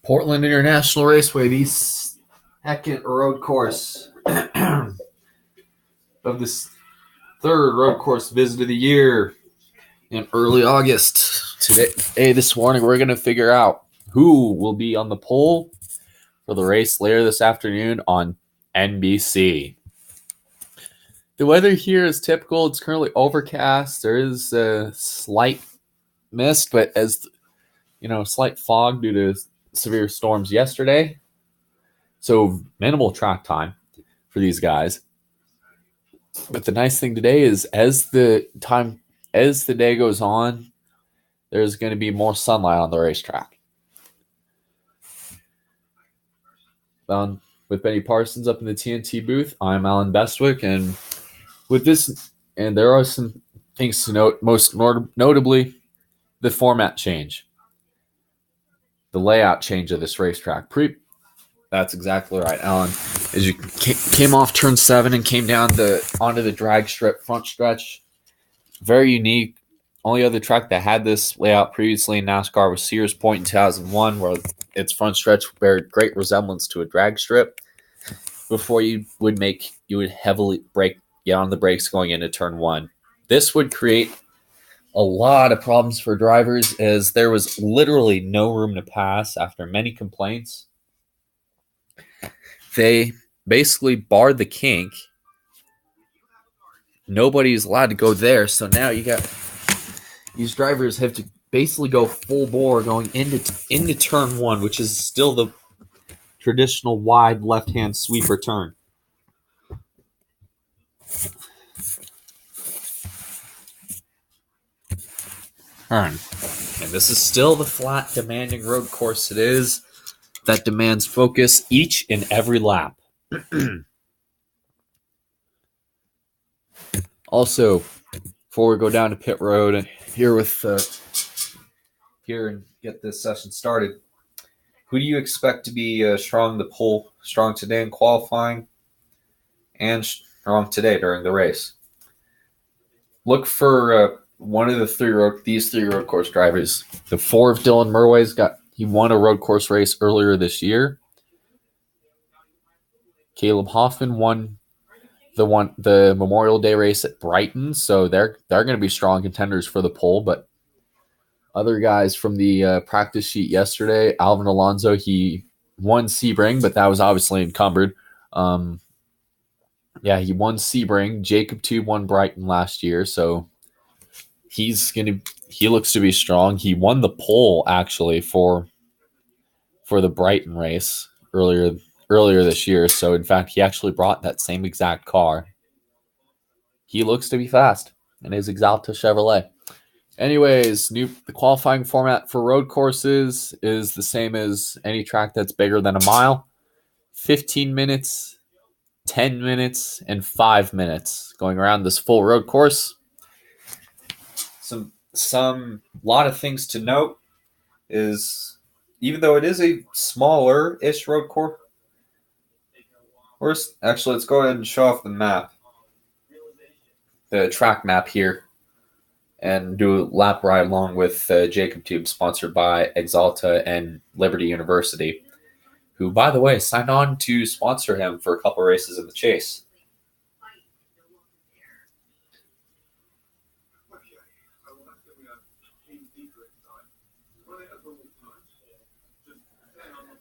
Portland International Raceway, the second road course of this third road course visit of the year in early August. This morning, we're going to figure out who will be on the pole for the race later this afternoon on NBC. The weather here is typical. It's currently overcast. There is a slight mist, but slight fog due to severe storms yesterday. So minimal track time for these guys. But the nice thing today is as the day goes on, there's going to be more sunlight on the racetrack. With Benny Parsons up in the TNT booth, I'm Alan Bestwick, and there are some things to note, most notably the format change, the layout change of this racetrack. That's exactly right, Alan. As you came off turn 7 and came down onto the drag strip front stretch, very unique. Only other track that had this layout previously in NASCAR was Sears Point in 2001, where its front stretch bear great resemblance to a drag strip. Before you would heavily get on the brakes going into turn 1. This would create a lot of problems for drivers, as there was literally no room to pass after many complaints. They basically barred the kink. Nobody's allowed to go there, so now you got these drivers have to basically go full bore going into turn 1, which is still the traditional wide left-hand sweeper turn. And this is still the flat, demanding road course it is that demands focus each and every lap. Also, before we go down to pit road and here and get this session started, who do you expect to be strong today in qualifying and strong today during the race? Look for one of these three road course drivers. The 4 of Dylan Murway's he won a road course race earlier this year. Caleb Hoffman won the Memorial Day race at Brighton, so they're going to be strong contenders for the pole. But other guys from the practice sheet yesterday, Alvin Alonso, he won Sebring, but that was obviously encumbered. He won Sebring. Jacob Tube won Brighton last year, so he looks to be strong. He won the pole actually for the Brighton race earlier this year. So in fact, he actually brought that same exact car. He looks to be fast in his Exalta Chevrolet. Anyways, the qualifying format for road courses is the same as any track that's bigger than a mile. 15 minutes, 10 minutes, and 5 minutes going around this full road course. Some lot of things to note is, even though it is a smaller-ish road course, actually, let's go ahead and show off the map, the track map here, and do a lap ride along with Jacob Tube, sponsored by Exalta and Liberty University, who, by the way, signed on to sponsor him for a couple races in the Chase.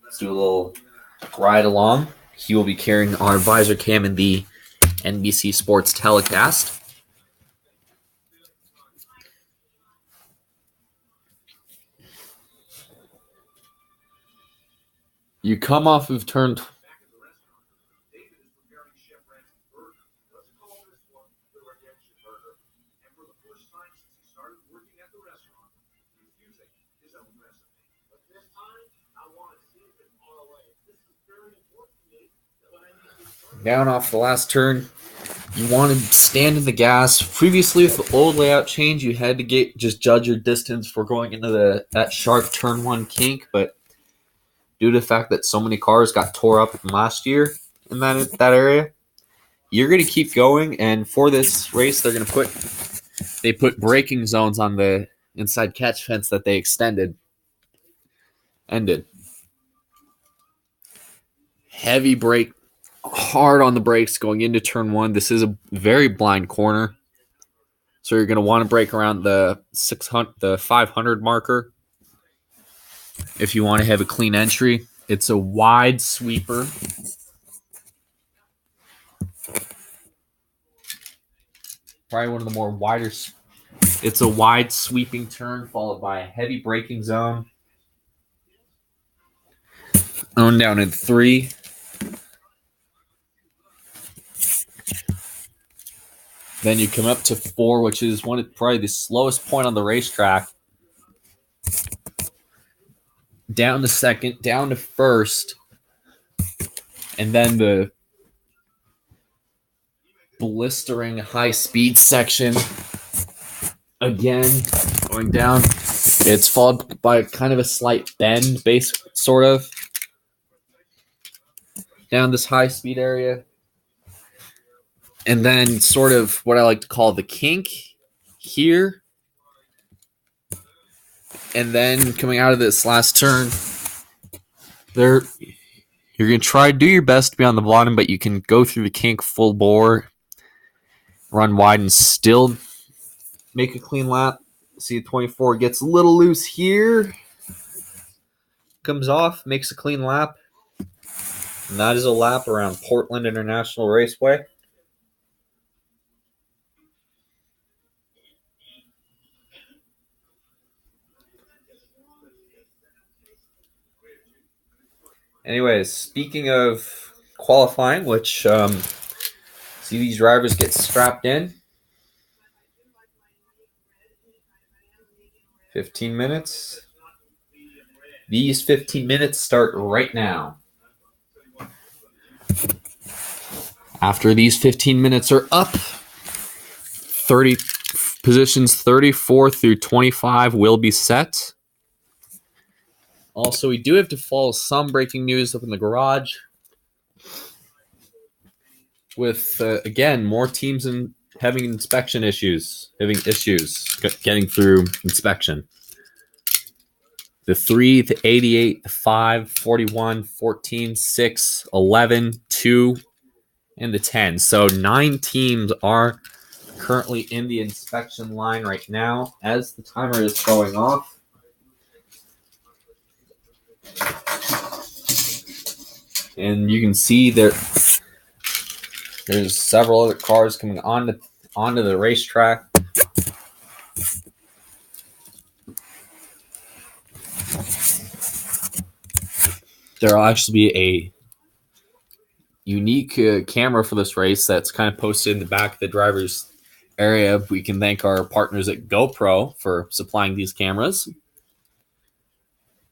Let's do a little ride along. He will be carrying our visor cam in the NBC Sports telecast. You come off of turn. Down off the last turn, you want to stand in the gas. Previously, with the old layout change, you had to just judge your distance for going into that sharp turn 1 kink, but due to the fact that so many cars got tore up from last year in that area, you're going to keep going. And for this race, they're going to put braking zones on the inside catch fence that they ended. Heavy brake, hard on the brakes going into turn one. This is a very blind corner, so you're going to want to brake around the 500 marker if you want to have a clean entry. It's a wide sweeper. Probably one of the more wider. It's a wide sweeping turn followed by a heavy braking zone. On down in 3. Then you come up to 4, which is probably the slowest point on the racetrack. Down to 2nd, down to 1st, and then the blistering high-speed section again going down. It's followed by kind of a slight bend, sort of, down this high-speed area. And then sort of what I like to call the kink here. And then coming out of this last turn, you're going to try to do your best to be on the bottom, but you can go through the kink full bore, run wide, and still make a clean lap. See, 24 gets a little loose here. Comes off, makes a clean lap. And that is a lap around Portland International Raceway. Anyways, speaking of qualifying, which see these drivers get strapped in. 15 minutes. These 15 minutes start right now. After these 15 minutes are up, 30 positions 34 through 25 will be set. Also, we do have to follow some breaking news up in the garage with, again, more teams having issues getting through inspection. The 3, the 88, the 5, 41, 14, 6, 11, 2, and the 10. So 9 teams are currently in the inspection line right now as the timer is going off. And you can see there's several other cars coming onto the racetrack. There will actually be a unique camera for this race that's kind of posted in the back of the driver's area. We can thank our partners at GoPro for supplying these cameras.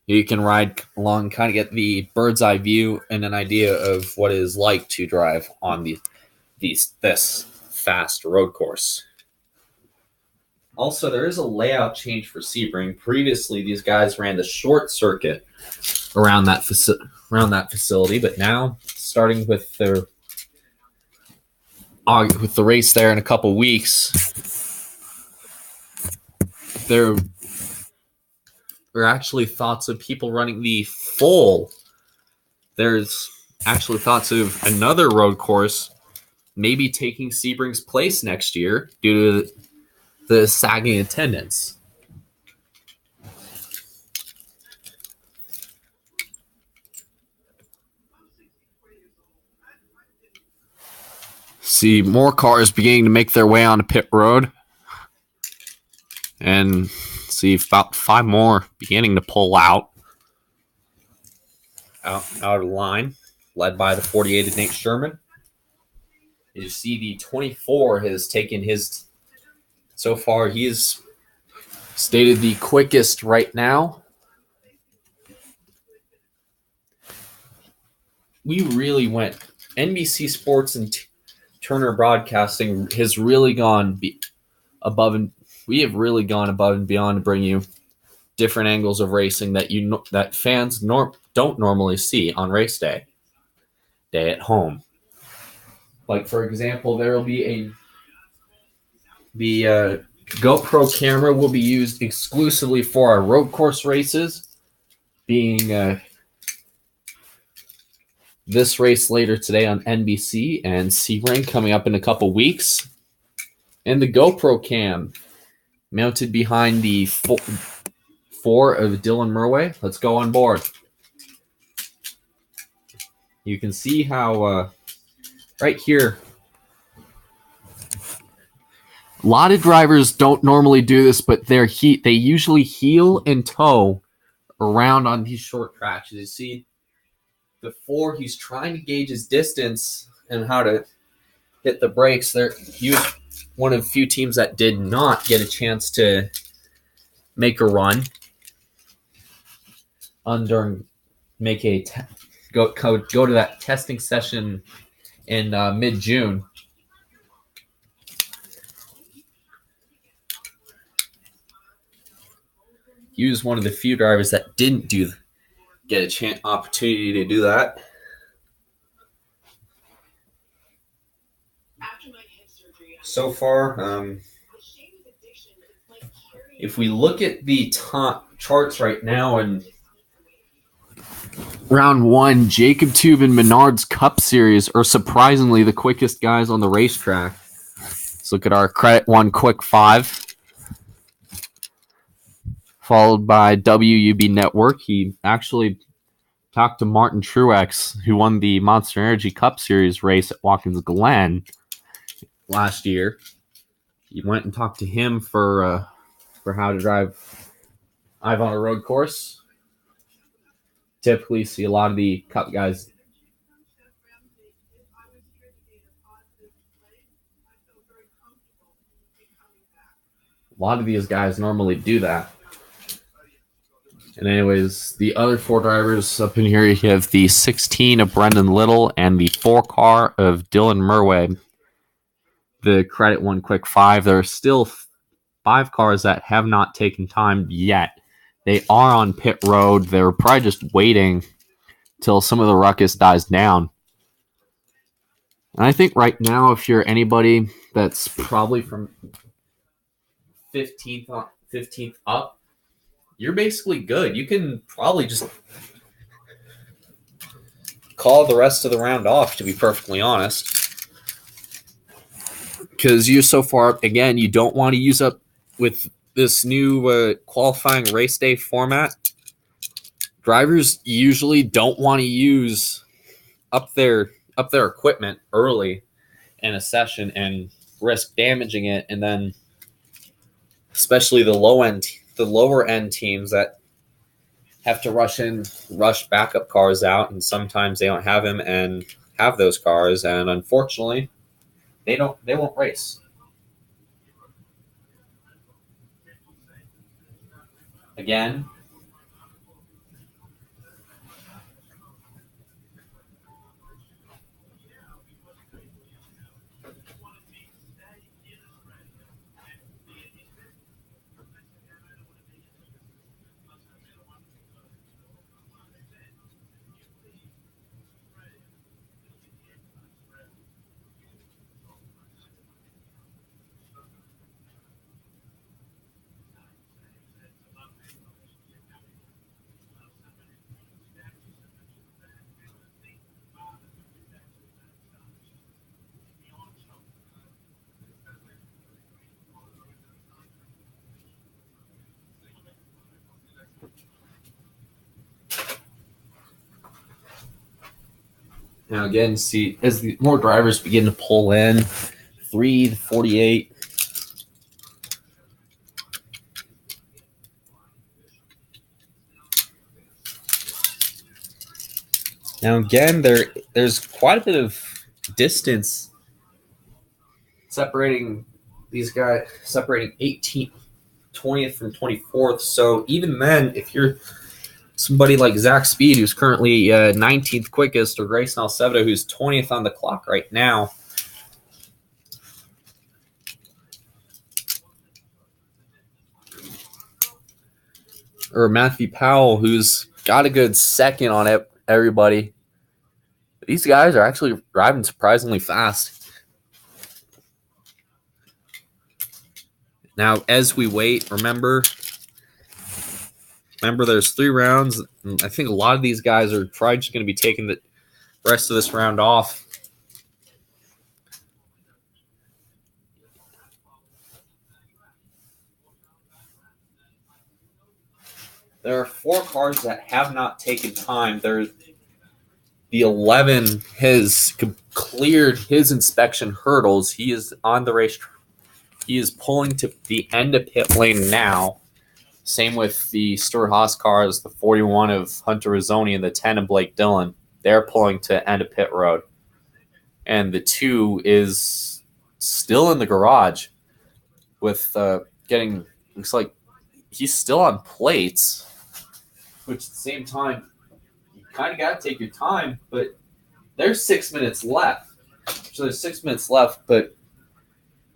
You can ride along, kind of get the bird's eye view and an idea of what it is like to drive on this fast road course. Also, there is a layout change for Sebring. Previously, these guys ran the short circuit around that facility, but now, starting with the race there in a couple weeks, there are actually thoughts of people running the full. There's actually thoughts of another road course maybe taking Sebring's place next year due to the sagging attendance. See more cars beginning to make their way onto pit road. And see about 5 more beginning to pull out of line, led by the 48 Nate Sherman. You see the 24 has taken his, so far he is stated the quickest right now. We really went, NBC Sports and Turner Broadcasting has really gone above and we have really gone above and beyond to bring you different angles of racing that fans don't normally see on race day at home. Like, for example, there will be the GoPro camera will be used exclusively for our road course races, being this race later today on NBC, and Sebring coming up in a couple weeks. And the GoPro cam mounted behind the four of Dylan Murway. Let's go on board. You can see how right here, a lot of drivers don't normally do this, but they usually heel and toe around on these short tracks. As you see, before he's trying to gauge his distance and how to hit the brakes. He was one of the few teams that did not get a chance to make a run make a go to that testing session in mid-June. He was one of the few drivers that didn't get a opportunity to do that. So far, if we look at the top charts right now in round one, Jacob Tube and Menard's Cup Series are surprisingly the quickest guys on the racetrack. Let's look at our Credit One Quick 5. Followed by WUB Network. He actually talked to Martin Truex, who won the Monster Energy Cup Series race at Watkins Glen last year. He went and talked to him for how to drive on a road course. Typically see a lot of the Cup guys. A lot of these guys normally do that. And anyways, the other four drivers up in here, you have the 16 of Brendan Little and the 4 car of Dylan Murway. The Credit One Quick 5. There are still 5 cars that have not taken time yet. They are on pit road. They're probably just waiting till some of the ruckus dies down. And I think right now, if you're anybody that's probably from 15th up, you're basically good. You can probably just call the rest of the round off, to be perfectly honest. Because you're so far up, again, you don't want to use up with this new qualifying race day format. Drivers usually don't want to use up their equipment early in a session and risk damaging it, and then especially the lower end teams that have to rush backup cars out, and sometimes they don't have them and have those cars, and unfortunately they won't race. Again, now again, see, as the more drivers begin to pull in, 3 to 48. Now again, there's quite a bit of distance separating these guys, separating 18th, 20th from 24th. So even then, if you're somebody like Zach Speed, who's currently 19th quickest, or Grayson Alcevedo, who's 20th on the clock right now, or Matthew Powell, who's got a good second on everybody. These guys are actually driving surprisingly fast. Now, as we wait, remember there's 3 rounds. I think a lot of these guys are probably just going to be taking rest of this round off. There are 4 cars that have not taken time. There's the 11 has cleared his inspection hurdles. He is on the racetrack. He is pulling to the end of pit lane now. Same with the Stuart Haas cars, the 41 of Hunter Rizzoni and the 10 of Blake Dillon. They're pulling to end of pit road. And the 2 is still in the garage with looks like he's still on plates, which at the same time, you kind of got to take your time, but there's 6 minutes left. So there's 6 minutes left, but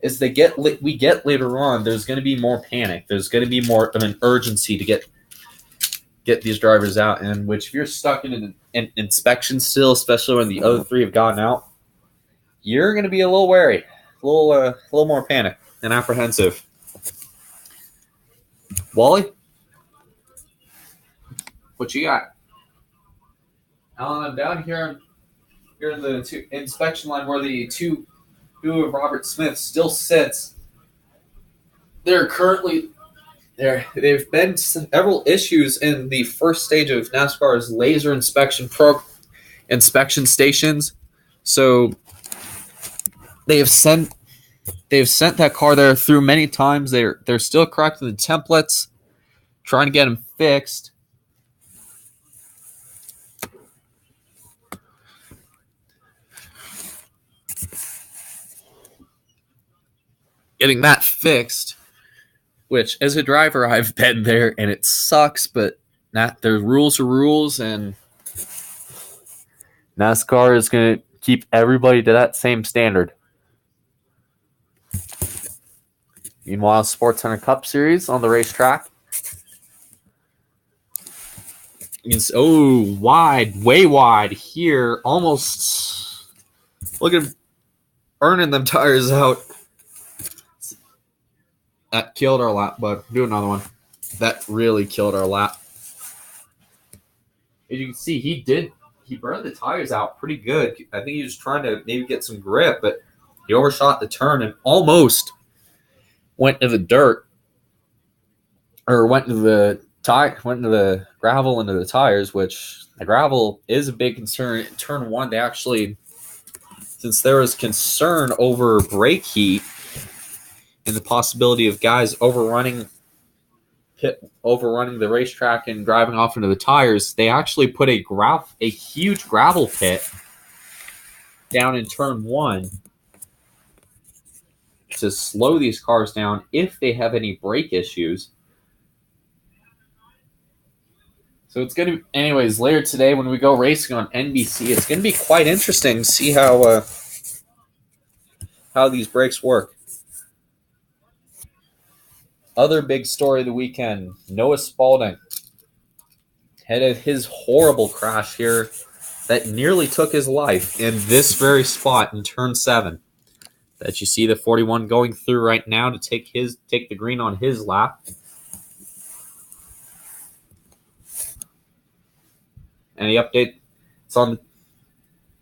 as we get later on, there's going to be more panic. There's going to be more of an urgency to get these drivers out. And which, if you're stuck in an inspection still, especially when the other 3 have gotten out, you're going to be a little wary, a little more panic and apprehensive. Wally, what you got? Alan, I'm down here in the inspection line where the two of Robert Smith still sits. They've been several issues in the first stage of NASCAR's laser inspection stations. So they've sent that car there through many times. They're still correcting the templates, trying to get them fixed. Getting that fixed, which as a driver I've been there and it sucks, but the rules are rules, and NASCAR is going to keep everybody to that same standard. Meanwhile, Sports Center Cup Series on the racetrack. Way wide here. Almost. Look at him burning them tires out. That killed our lap, but do another one. That really killed our lap. As you can see, he burned the tires out pretty good. I think he was trying to maybe get some grip, but he overshot the turn and almost went into the dirt, or went into the gravel into the tires, which the gravel is a big concern. In turn 1, they actually, since there was concern over brake heat and the possibility of guys overrunning the racetrack and driving off into the tires, they actually put a huge gravel pit down in turn 1 to slow these cars down if they have any brake issues. So it's going to, anyways, later today when we go racing on NBC, it's going to be quite interesting to see how these brakes work. Other big story of the weekend, Noah Spalding had his horrible crash here that nearly took his life in this very spot in turn 7. That you see the 41 going through right now to take the green on his lap. Any update? It's on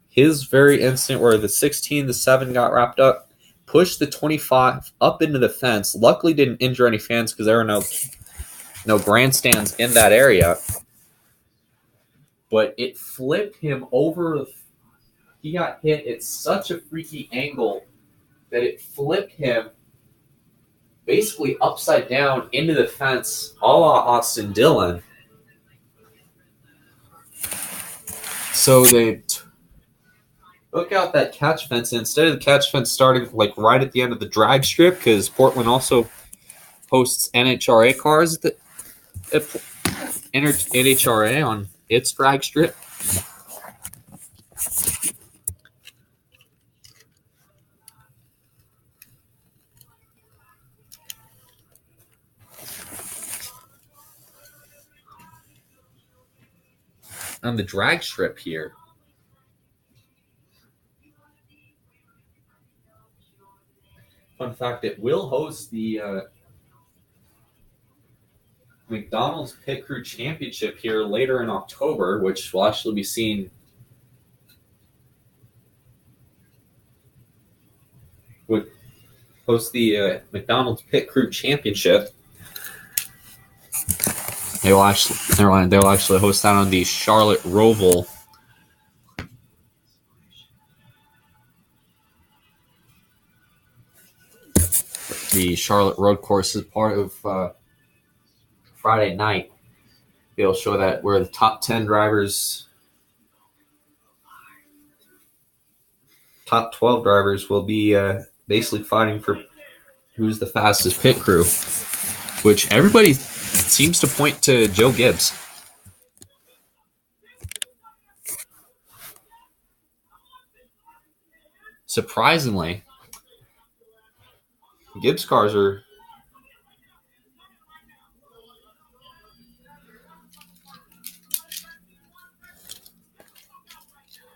his very instant where the 16, the 7 got wrapped up, pushed the 25 up into the fence. Luckily didn't injure any fans because there were no grandstands in that area. But it flipped him over. He got hit at such a freaky angle that it flipped him basically upside down into the fence, a la Austin Dillon. So they took out that catch fence, and instead of the catch fence starting like right at the end of the drag strip, because Portland also hosts NHRA cars at NHRA on its drag strip. On the drag strip here, fun fact, it will host the McDonald's Pit Crew Championship here later in October, which will actually be seen would host the McDonald's Pit Crew Championship. They'll actually host that on the Charlotte Roval. The Charlotte Road Course is part of Friday night. They'll show that where the top 10 drivers, top 12 drivers will be basically fighting for who's the fastest pit crew, which everybody seems to point to Joe Gibbs. Surprisingly, Gibbs cars are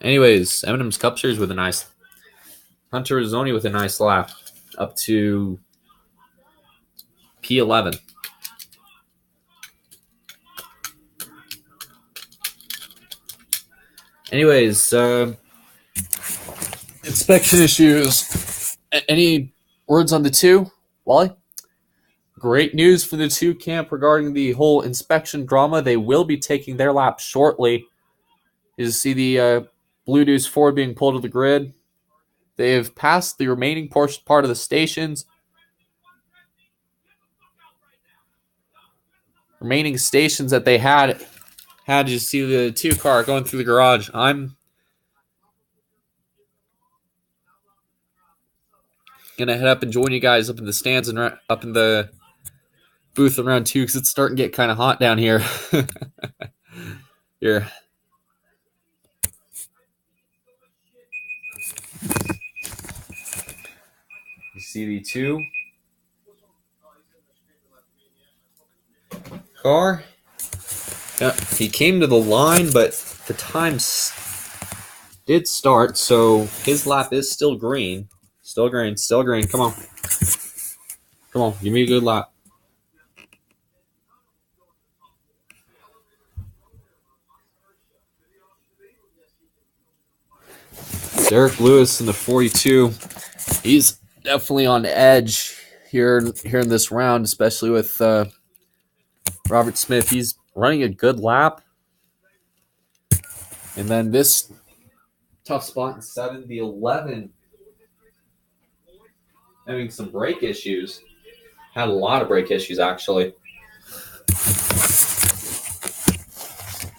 anyways, Eminem's Cup Series with a nice Hunter Rizzoni with a nice lap up to P11. Anyways, inspection issues. Any words on the two, Wally? Great news for the two camp regarding the whole inspection drama. They will be taking their lap shortly. You see the Blue Deuce Ford being pulled to the grid. They have passed the remaining part of the stations. Remaining stations that they had you see the two car going through the garage. I'm gonna head up and join you guys up in the stands and up in the booth in round 2 because it's starting to get kind of hot down here. Here. You see the 2 car. Yeah, he came to the line, but the time did start, so his lap is still green. Still green. Come on. Come on, give me a good lap. Derek Lewis in the 42. He's definitely on edge here in this round, especially with Robert Smith. He's running a good lap. And then this tough spot in 7, the 11, having some brake issues. Had a lot of brake issues, actually.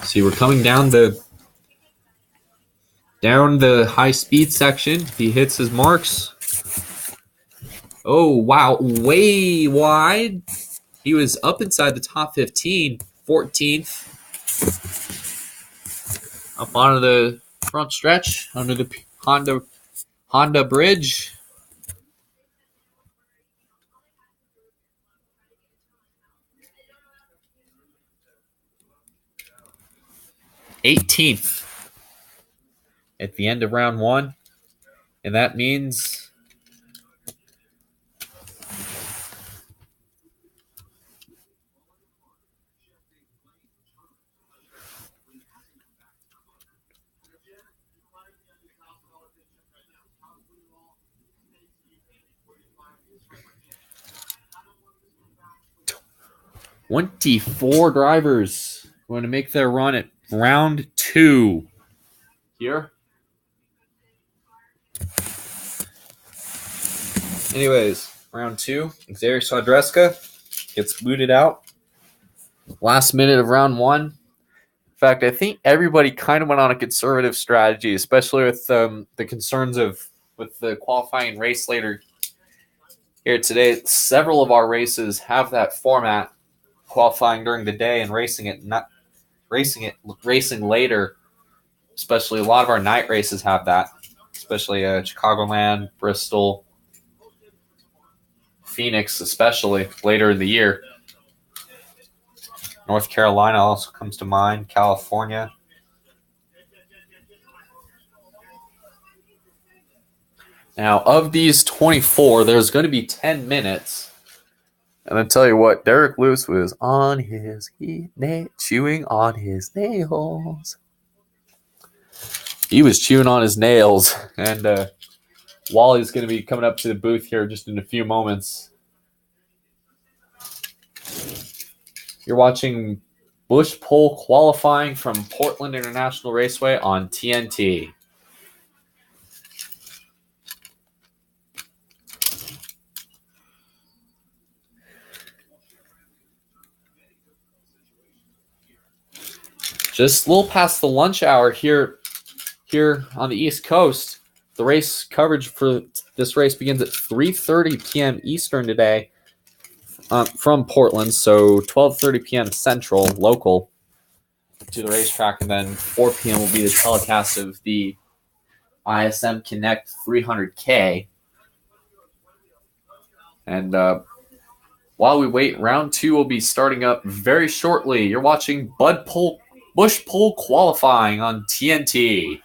See, we're coming down the high speed section. He hits his marks. Oh, wow. Way wide. He was up inside the top 15, 14th. Up onto the front stretch, under the Honda bridge. '18th at the end of round 1. And that means '24 drivers going to make their run at round 2 here. Anyways, round 2, Xavier Swadreska gets booted out. Last minute of round 1. In fact, I think everybody kind of went on a conservative strategy, especially with the concerns with the qualifying race later here today. Several of our races have that format, qualifying during the day and racing later. Especially a lot of our night races have that, especially Chicagoland, Bristol, Phoenix, especially later in the year. North Carolina also comes to mind, California. Now, of these 24, there's going to be 10 minutes. And I tell you what, Derek Lewis was on his chewing on his nails. He was chewing on his nails. And Wally's going to be coming up to the booth here just in a few moments. You're watching Bush Pole qualifying from Portland International Raceway on TNT. Just a little past the lunch hour here on the East Coast. The race coverage for this race begins at 3:30 p.m. Eastern today from Portland, so 12:30 p.m. Central, local, to the racetrack, and then 4 p.m. will be the telecast of the ISM Connect 300K. And while we wait, round 2 will be starting up very shortly. You're watching Bush Pole qualifying on TNT.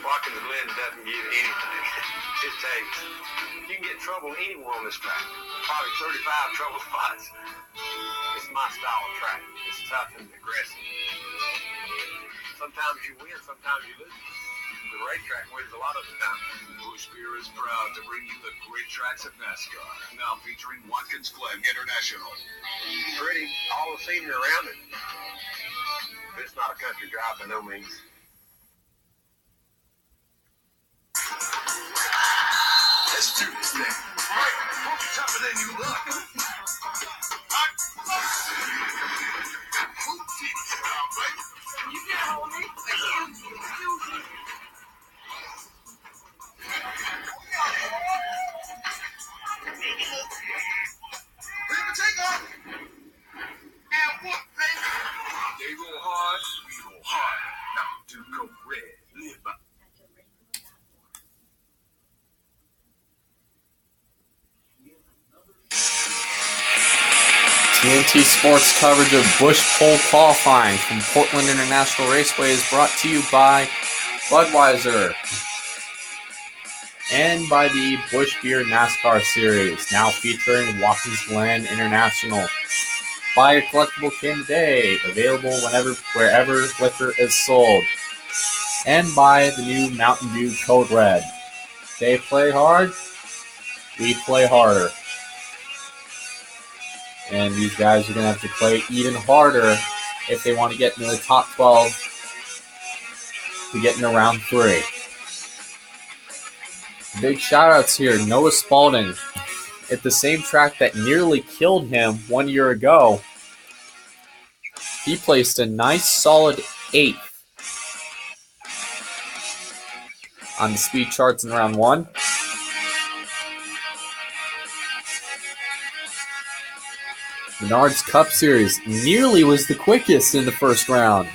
Walking the lens doesn't give anything. It takes. You can get in trouble anywhere on this track. Probably 35 trouble spots. It's my style of track. It's tough and aggressive. Sometimes you win, sometimes you lose. The racetrack wins a lot of the time. Bush Beer is proud to bring you the great tracks of NASCAR. Now featuring Watkins Glen International. Pretty, all the scenery around it. But it's not a country drive by no means. Let's do this thing. Right, won't you tougher than you look? You can't hold me. Excuse me. Leave a take off. And what, baby? They roll hard, we roll hard. Now do go red. Live by. TNT Sports coverage of Bush Pole qualifying from Portland International Raceway is brought to you by Budweiser and by the Bush Beer NASCAR Series, now featuring Watkins Glen International. Buy your collectible can today, available wherever liquor is sold. And by the new Mountain Dew Code Red. They play hard, we play harder. And these guys are going to have to play even harder if they want to get into the top 12 to get into round 3. Big shout-outs here. Noah Spalding at the same track that nearly killed him 1 year ago. He placed a nice solid 8th on the speed charts in round 1. Menards Cup Series nearly was the quickest in the first round.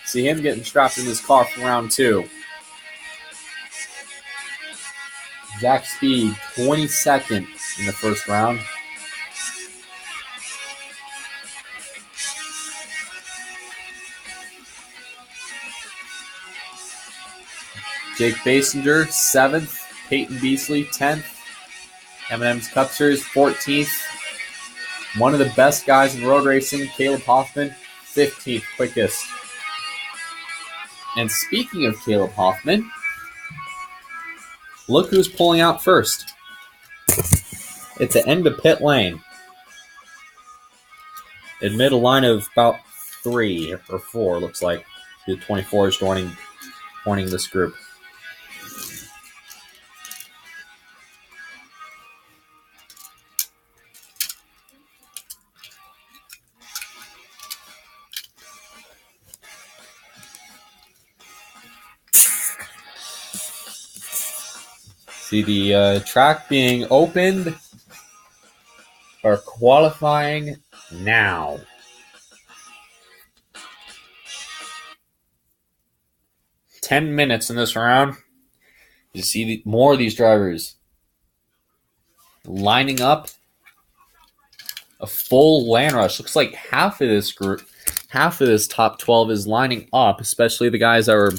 See him getting strapped in his car for round 2. Zach Speed, 22nd in the first round. Jake Basinger, 7th. Peyton Beasley, 10th. M&M's Cup Series, 14th. One of the best guys in road racing, Caleb Hoffman, 15th quickest. And speaking of Caleb Hoffman, look who's pulling out first. It's the end of pit lane. Admit a line of about 3 or 4, looks like. The 24 is joining this group. See the track being opened or qualifying now. "10 minutes in this round. You see more of these drivers lining up. A full land rush. Looks like half of this group, half of this top 12 is lining up, especially the guys that are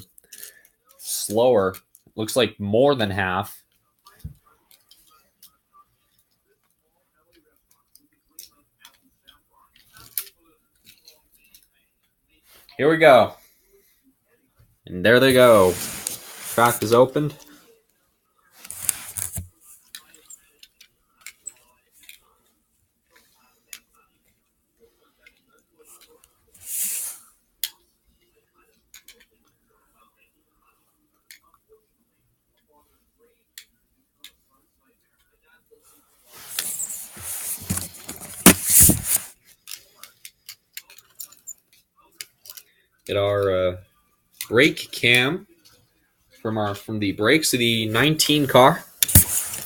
slower. Looks like more than half. Here we go. And there they go. Track is opened. Get our brake cam from the brakes of the 19 car.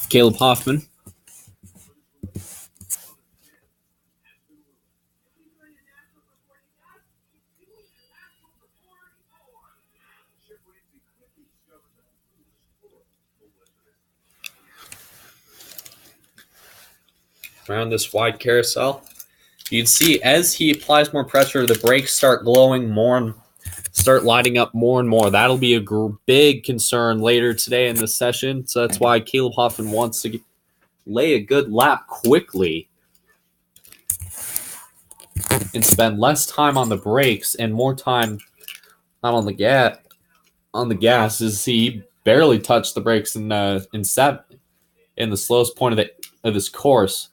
Caleb Hoffman. Around this wide carousel. You can see as he applies more pressure, the brakes start glowing more and start lighting up more and more. That'll be a big concern later today in the session. So that's why Caleb Hoffman wants to lay a good lap quickly and spend less time on the brakes and more time on the gas. On the gas, as he barely touched the brakes in the slowest point of this course.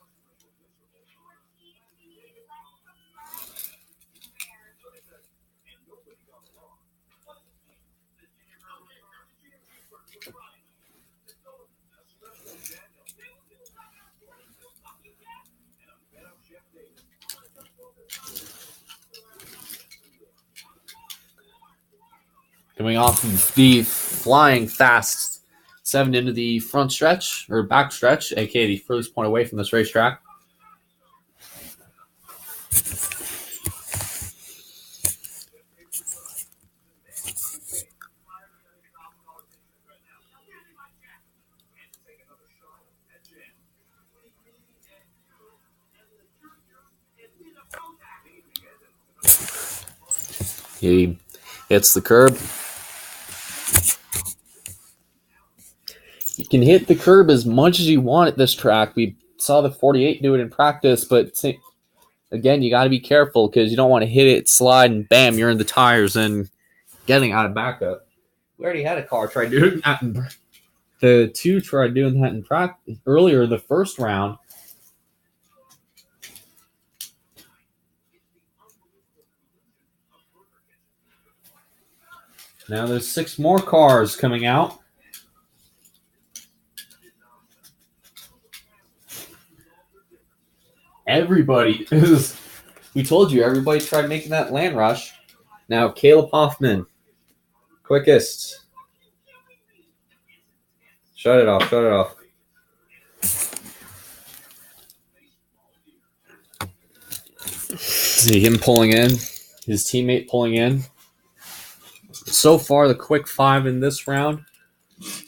Coming off of the flying fast 7 into the front stretch, or back stretch, aka the furthest point away from this racetrack. He hits the curb. You can hit the curb as much as you want at this track. We saw the 48 do it in practice, but again, you got to be careful because you don't want to hit it, slide, and bam, you're in the tires and getting out of backup. We already had a car try doing that. The 2 tried doing that in practice earlier the first round. Now there's 6 more cars coming out. Everybody is. We told you, everybody tried making that land rush. Now, Caleb Hoffman, quickest. Shut it off, shut it off. See him pulling in, his teammate pulling in. So far, the quick 5 in this round.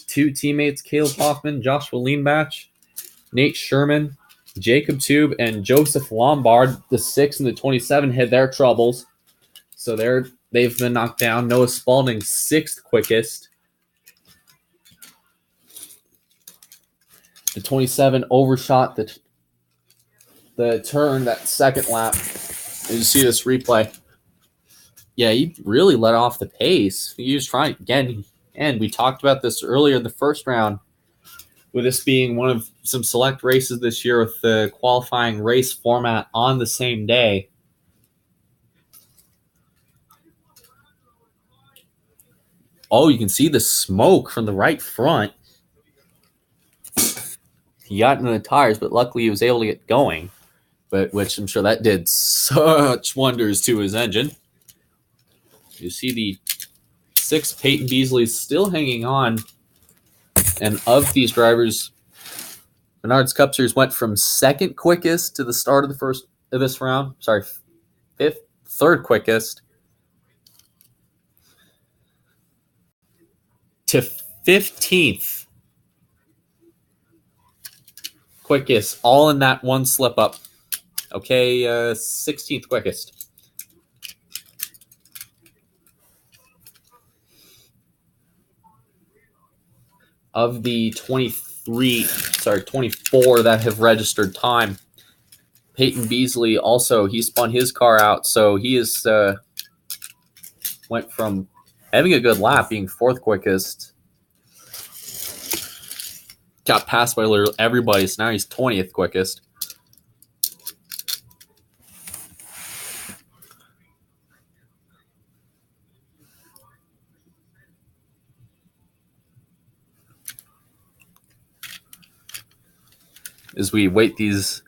2 teammates, Caleb Hoffman, Joshua Leanbach, Nate Sherman, Jacob Tube, and Joseph Lombard. The 6 and the 27 had their troubles. So they've been knocked down. Noah Spalding, 6th quickest. The 27 overshot the turn, that second lap. You see this replay. Yeah, he really let off the pace. He was trying again, and we talked about this earlier in the first round, with this being one of some select races this year with the qualifying race format on the same day. Oh, you can see the smoke from the right front. He got into the tires, but luckily he was able to get going, which I'm sure that did such wonders to his engine. You see the 6 Peyton Beasley still hanging on, and of these drivers, Menards Cup Series went from 2nd quickest to the start of this round. Sorry, 3rd quickest to 15th quickest, all in that one slip up. Okay, 16th quickest. Of the 24 that have registered time, Peyton Beasley also, he spun his car out, so he is went from having a good lap, being 4th quickest, got passed by literally everybody, so now he's 20th quickest. As we wait it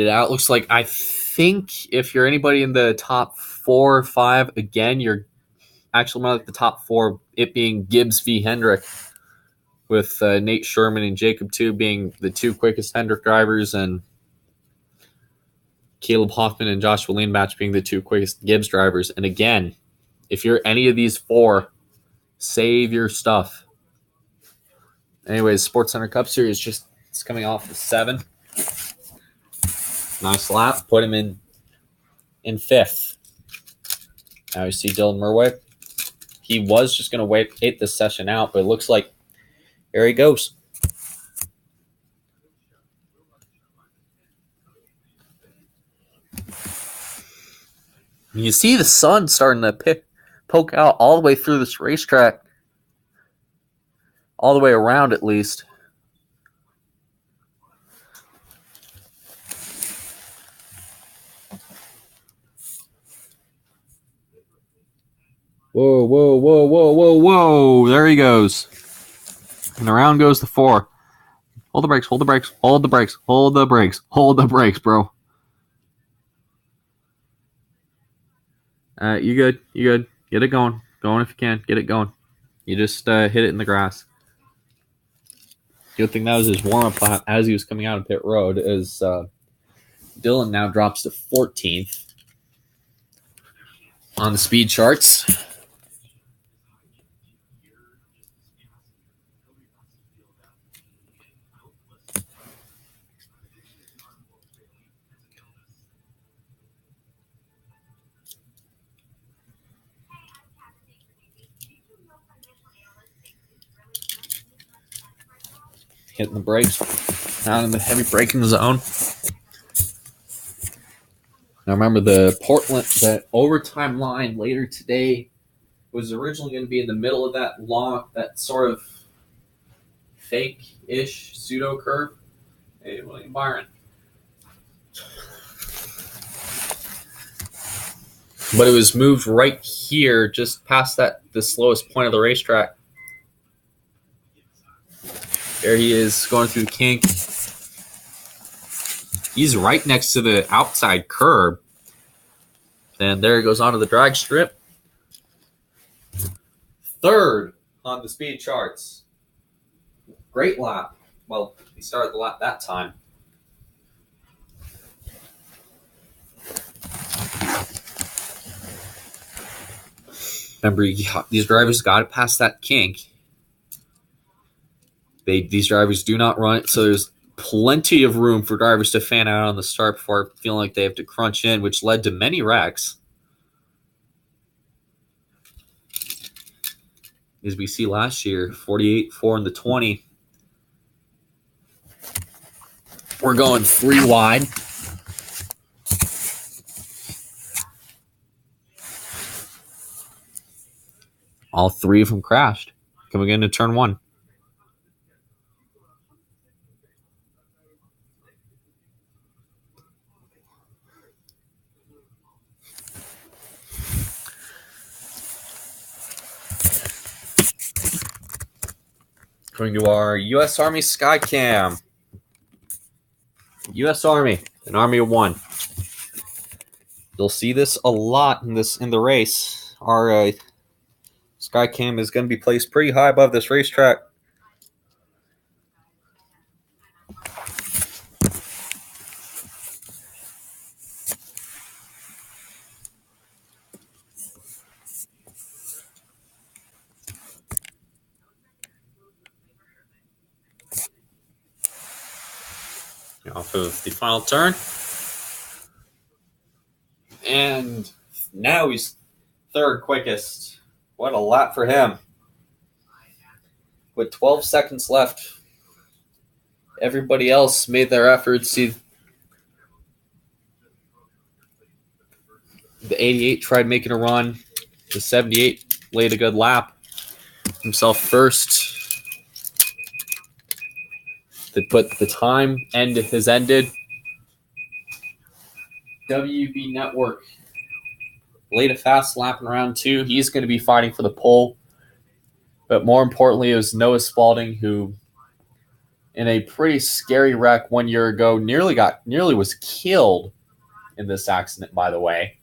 out, looks like, I think if you're anybody in the top 4 or 5, again, you're actually more like the top 4, it being Gibbs v. Hendrick, with Nate Sherman and Jacob Tube being the 2 quickest Hendrick drivers, and Caleb Hoffman and Joshua Leanbach being the 2 quickest Gibbs drivers. And again, if you're any of these 4, save your stuff. Anyways, Sports Center Cup Series it's coming off the 7. Nice lap. Put him in 5th. Now you see Dylan Murwick. He was just going to wait this session out, but it looks like here he goes. You see the sun starting to poke out all the way through this racetrack. All the way around, at least. Whoa, whoa, whoa, whoa, whoa, whoa. There he goes. And around goes the 4. Hold the brakes, hold the brakes, hold the brakes, hold the brakes, hold the brakes, bro. You good, you good. Get it going. Going if you can. Get it going. You just hit it in the grass. Good thing that was his warm-up lap as he was coming out of pit road, as Dylan now drops to 14th on the speed charts. Hitting the brakes, down in the heavy braking zone. Now remember, the overtime line later today was originally going to be in the middle of that sort of fake-ish pseudo curve. Hey, William Byron. but it was moved right here, just past the slowest point of the racetrack. There he is going through the kink. He's right next to the outside curb. And there he goes onto the drag strip. Third on the speed charts. Great lap. Well, he started the lap that time. Remember, these drivers got to pass that kink. These drivers do not run, so there's plenty of room for drivers to fan out on the start before feeling like they have to crunch in, which led to many wrecks. As we see last year, 48, 4 in the 20. We're going 3 wide. All 3 of them crashed. Coming into turn 1. Going to our U.S. Army Skycam. U.S. Army, an army of 1. You'll see this a lot in the race. Our Skycam is going to be placed pretty high above this racetrack. Off of the final turn. And now he's 3rd quickest. What a lap for him. With 12 seconds left, everybody else made their efforts. See, the 88 tried making a run. The 78 laid a good lap. Himself first. But the time has ended. WB Network laid a fast lap in round 2. He's going to be fighting for the pole. But more importantly, it was Noah Spalding who, in a pretty scary wreck 1 year ago, nearly was killed in this accident, by the way.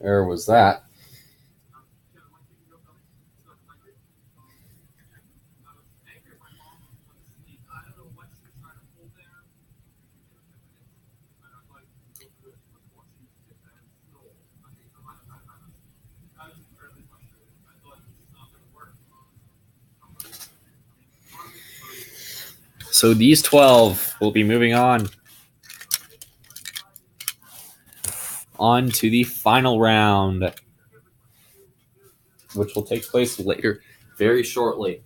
There was that. So these 12 will be moving on to the final round, which will take place later, very shortly.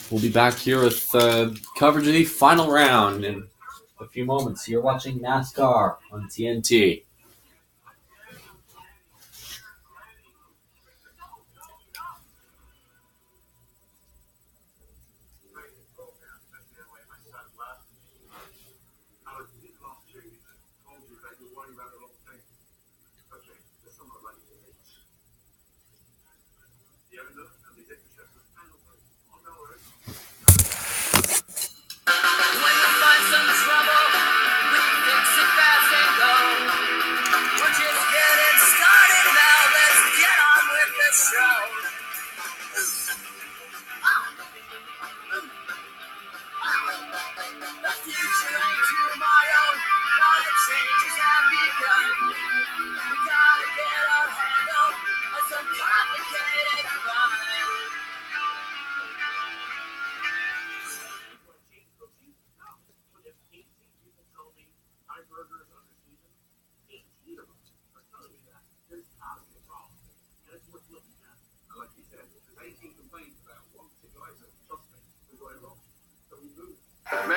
We'll be back here with coverage of the final round in a few moments. You're watching NASCAR on TNT.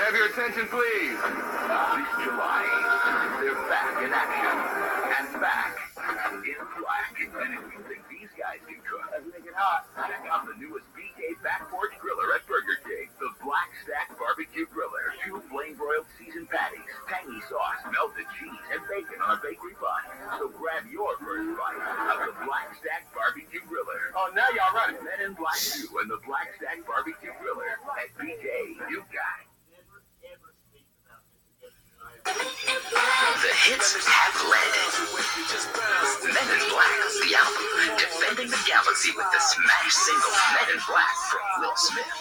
have your attention, please? This July, they're back in action. And back in black. And if you think these guys can cook, make it hot. Check out the newest BK Back Porch Griller at Burger King. The Black Stack Barbecue Griller. 2 flame-broiled seasoned patties, tangy sauce, melted cheese, and bacon on a bakery bun. So grab your first bite of the Black Stack Barbecue Griller. Oh, now y'all running. Men in Black 2 and the Black Stack Barbecue Griller. At BK, you got it. The hits have led. Men in Black, the album, defending the galaxy with the smash single Men in Black from Will Smith.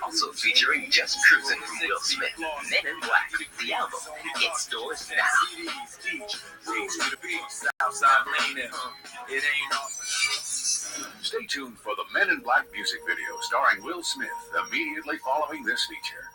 Also featuring Just Cruising from Will Smith, Men in Black, the album, in stores now. Stay tuned for the Men in Black music video starring Will Smith immediately following this feature.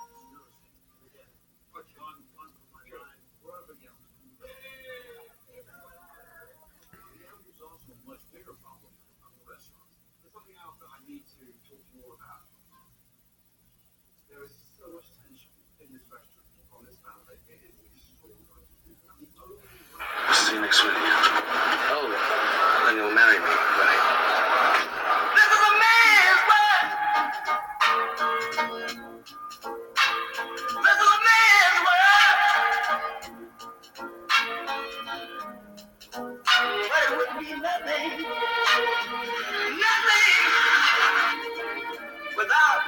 See you next week. Oh, then you'll marry me, right? This is a man's world. This is a man's world. But it would be nothing without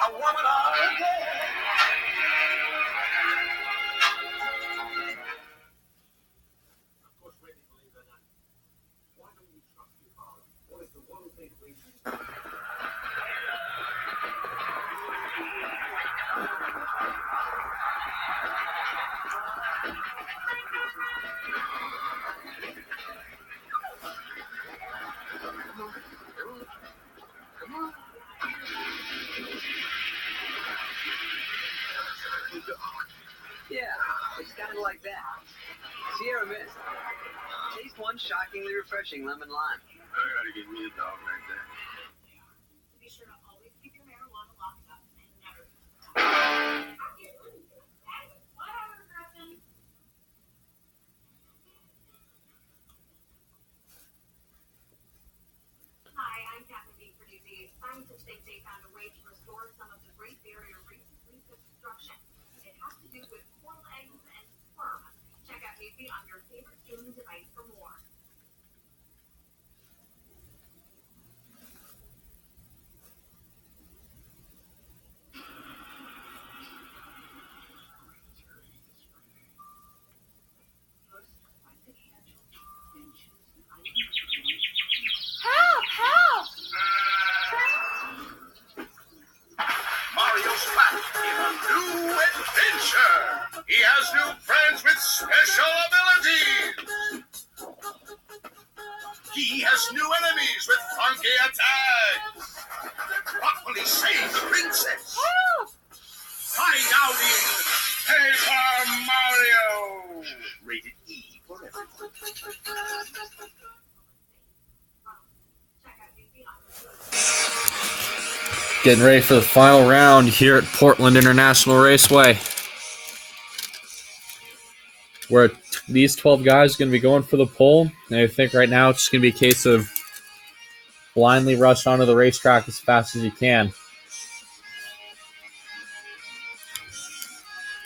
a woman or a girl. Yeah, it's kind of like that. Sierra Mist. Taste one shockingly refreshing lemon lime. I gotta get me a dog right there. Be sure to always keep your marijuana locked up and never. Hi, I'm Captain B. Producing. Scientists think they found a way to restore some of the Great Barrier Reef's reconstruction. It has to do with coral eggs and sperm. Check out Newsfeed on your favorite streaming device for more. Help! Help! Mario's back in a new adventure. He has new friends with special abilities. He has new enemies with funky attacks. What will he save the princess? Help! Find out in Paper Mario. Rated E for everyone. Getting ready for the final round here at Portland International Raceway, where these 12 guys are going to be going for the pole. And I think right now it's just going to be a case of blindly rush onto the racetrack as fast as you can.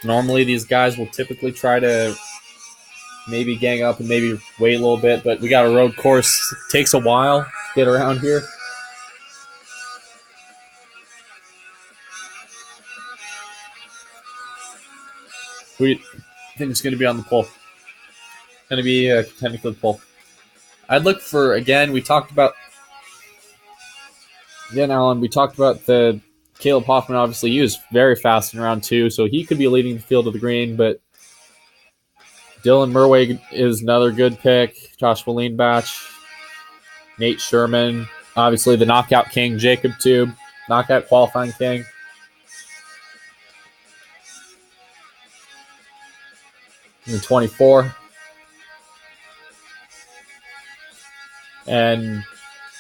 Normally these guys will typically try to maybe gang up and maybe wait a little bit, but we got a road course. It takes a while to get around here. Who do you think is going to be on the pole? Going to be contending for the pole. I'd look for, again, Alan, we talked about the Caleb Hoffman. Obviously, he was very fast in round 2, so he could be leading the field of the green, but Dylan Murway is another good pick. Joshua Leanbatch, Nate Sherman, obviously the knockout king, Jacob Tube, knockout qualifying king. In 24.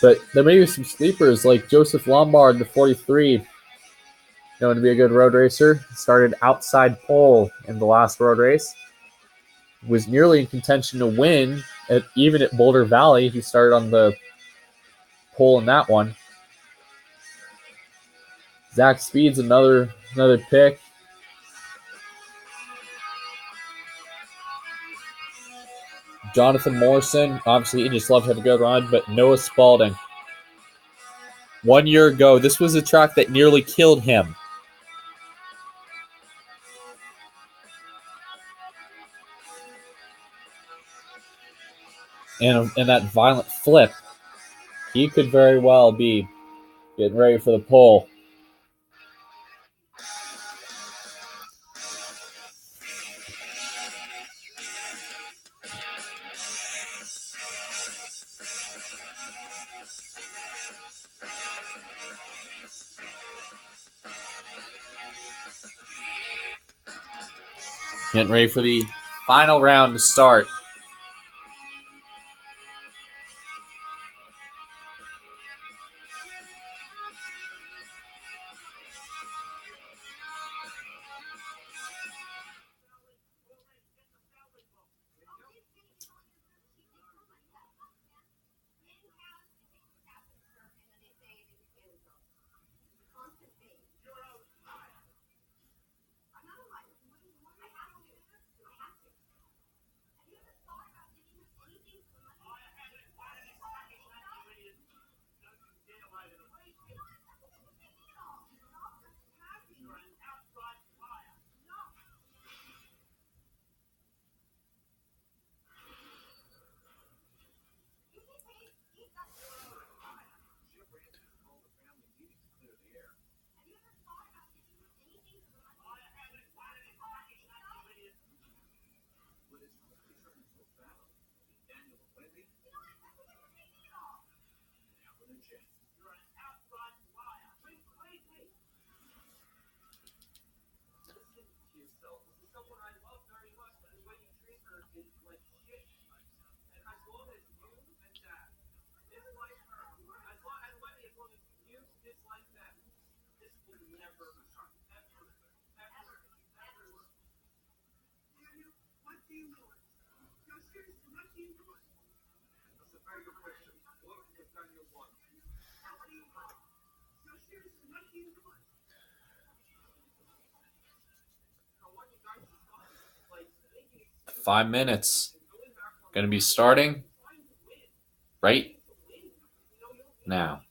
But there may be some sleepers like Joseph Lombard, the 43, known to be a good road racer. Started outside pole in the last road race. Was nearly in contention to win, even at Boulder Valley. He started on the pole in that one. Zach Speed's another pick. Jonathan Morrison, obviously he just loved to have a good run, but Noah Spalding. 1 year ago, this was a track that nearly killed him. And that violent flip, he could very well be getting ready for the pole. Getting ready for the final round to start. Five minutes. Going to be starting right now.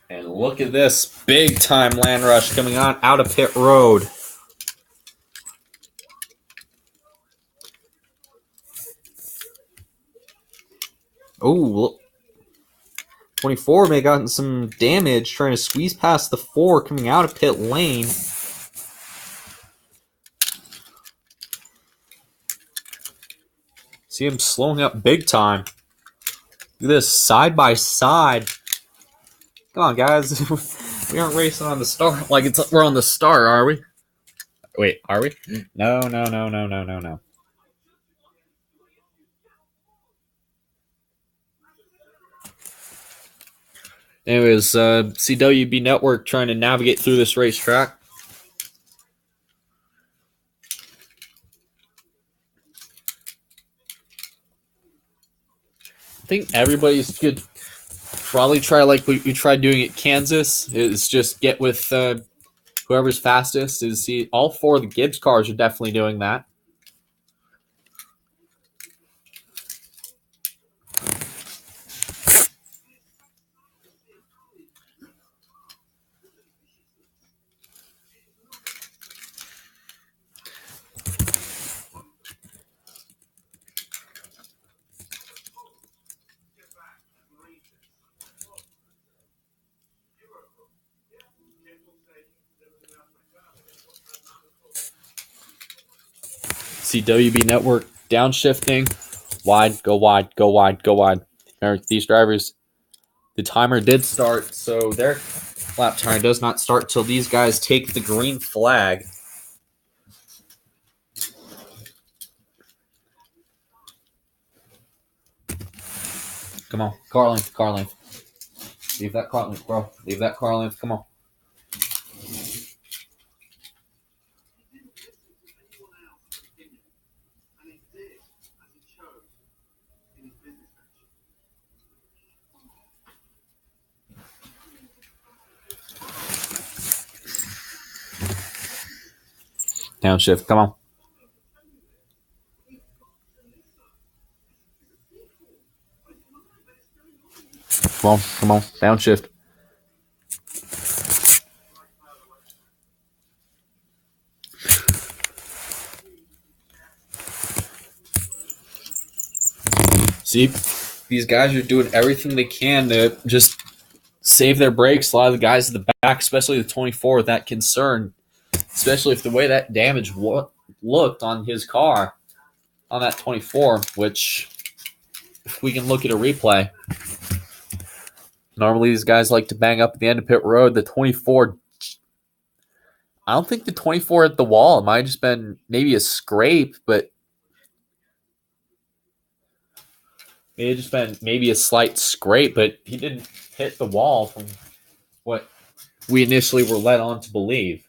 And look at this big time land rush coming on out of pit road. Oh, 24 may have gotten some damage trying to squeeze past the 4 coming out of pit lane. See him slowing up big time. Look at this, side by side. Come on, guys. We aren't racing on the start like we're on the start, are we? Wait, are we? No. Anyways, CWB Network trying to navigate through this racetrack. I think everybody's good. Probably try like we tried doing at Kansas. Is just get with whoever's fastest. Is see all 4 of the Gibbs cars are definitely doing that. See WB Network downshifting, wide, go wide, go wide. Remember, these drivers, the timer did start, so they're Lap time does not start till these guys take the green flag. Come on, car length, car length. Leave that car length, bro. Leave that car length. Come on. Downshift, come on. Come on, downshift. See, these guys are doing everything they can to just save their brakes. A lot of the guys at the back, especially the 24, with that concern, especially if the way that damage looked on his car on that 24, which if we can look at a replay, normally these guys like to bang up at the end of pit road. The 24, I don't think the 24 hit the wall. It might have just been maybe a scrape, but it had just been maybe a slight scrape, but he didn't hit the wall from what we initially were led on to believe.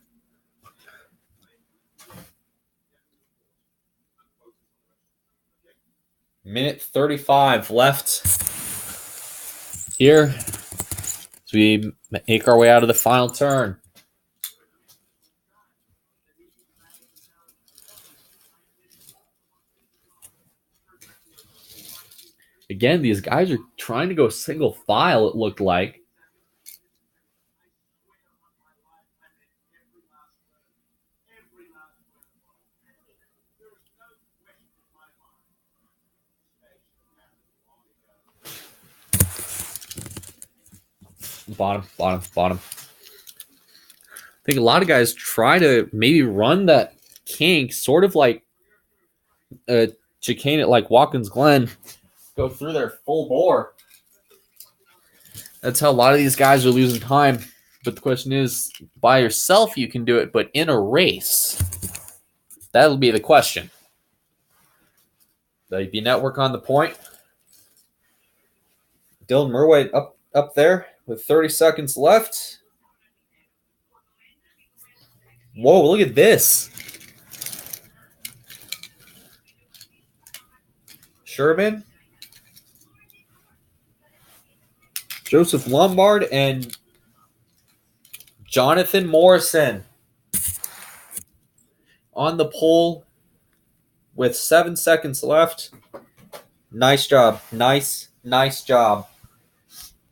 Minute 35 left here as we make our way out of the final turn. Again, these guys are trying to go single file, it looked like. Bottom. I think a lot of guys try to maybe run that kink, sort of like chicane it like Watkins Glen, go through their full bore. That's how a lot of these guys are losing time. But the question is, by yourself you can do it, but in a race, that'll be the question. WB Network on the point. Dylan Murway up there with 30 seconds left. Whoa, look at this. Sherman, Joseph Lombard, and Jonathan Morrison on the pole with 7 seconds left. Nice job. Nice job.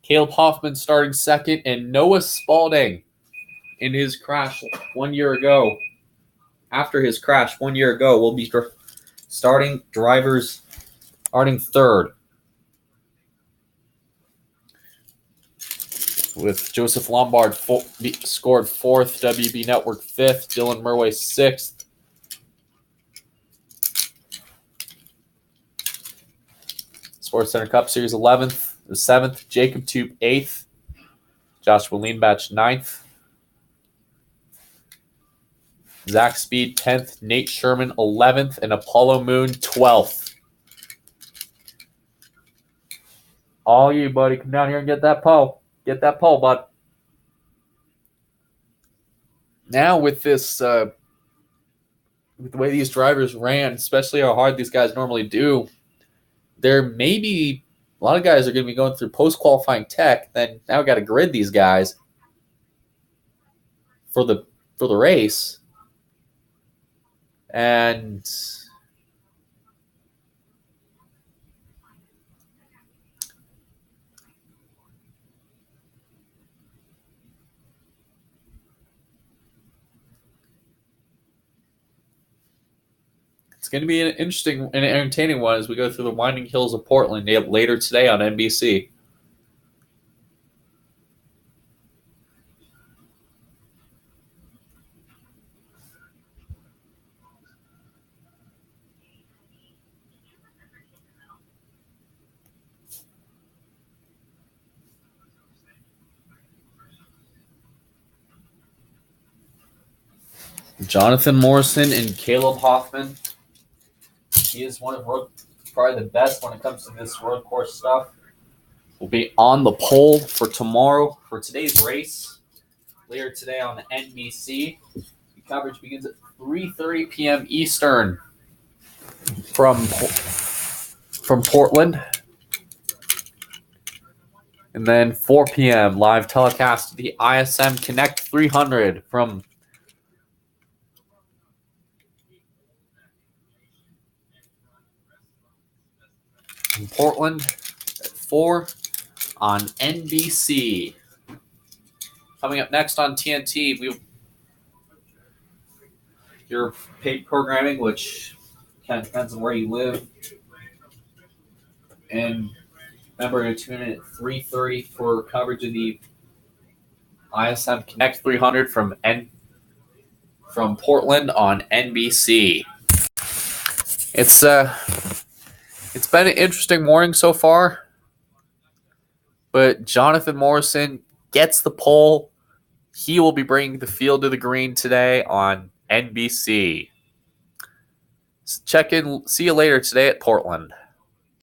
Caleb Hoffman starting second, and Noah Spalding in his crash 1 year ago. After his crash 1 year ago, will be starting third. With Joseph Lombard scored fourth, WB Network fifth, Dylan Murway sixth. Sports Center Cup Series 11th, the 7th, Jacob Tube 8th, Joshua Leanbatch 9th, Zach Speed 10th, Nate Sherman 11th, and Apollo Moon 12th. All you, buddy. Come down here and get that pole. Get that pole, bud. Now with this, with the way these drivers ran, especially how hard these guys normally do, there may be a lot of guys are going to be going through post-qualifying tech. Then now got to grid these guys for the race, and it's going to be an interesting and entertaining one as we go through the winding hills of Portland later today on NBC. Jonathan Morrison and Caleb Hoffman. He is one of probably the best when it comes to this road course stuff. Will be on the pole for tomorrow for today's race. Later today on the NBC. The coverage begins at 3:30 p.m. Eastern from Portland. And then 4 p.m. live telecast of the ISM Connect 300 from Portland at 4 on NBC. Coming up next on TNT, your paid programming, which kind of depends on where you live. And remember to tune in at 3:30 for coverage of the ISM Connect 300 from Portland on NBC. It's been an interesting morning so far, but Jonathan Morrison gets the pole. He will be bringing the field to the green today on NBC. Check in. See you later today at Portland.